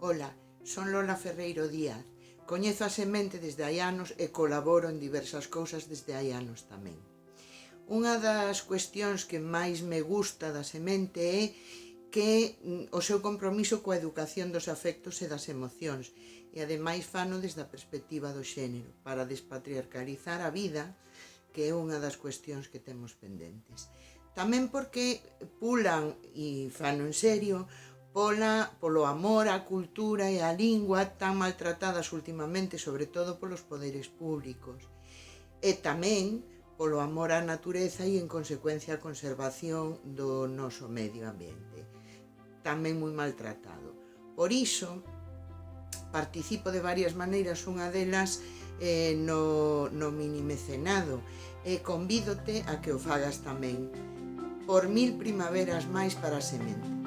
Ola, son Lola Ferreiro Díaz. Coñezo a semente desde hai anos e colaboro en diversas cousas desde hai anos tamén. Unha das cuestións que máis me gusta da semente é que o seu compromiso coa educación dos afectos e das emocións e ademais fano desde a perspectiva do xénero para despatriarcalizar a vida, que é unha das cuestións que temos pendentes. Tamén porque pulan, e fano en serio, polo amor á cultura e á lingua tan maltratadas últimamente, sobre todo polos poderes públicos. E tamén polo amor á natureza e, en consecuencia, a conservación do noso medio ambiente, tamén moi maltratado. Por iso, participo de varias maneiras, unha delas no mini mecenado, e convídote a que o fagas tamén. Por 1000 primaveras máis para a semente.